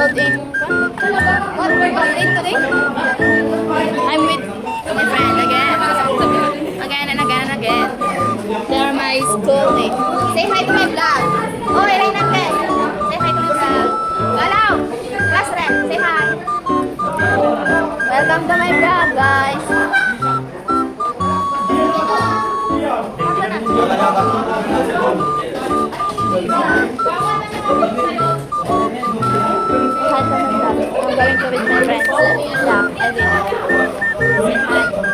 enrolled in what date today? I'm with my friend again. Again and again and again. They're my schoolmates. Say hi to my vlog. Oh, Irene Angel. Say hi to my vlog. Galaw! Class friend, say hi. Welcome to my vlog, guys. Hi to my vlog. I'm going to with my friends. Yeah, I will. Say hi.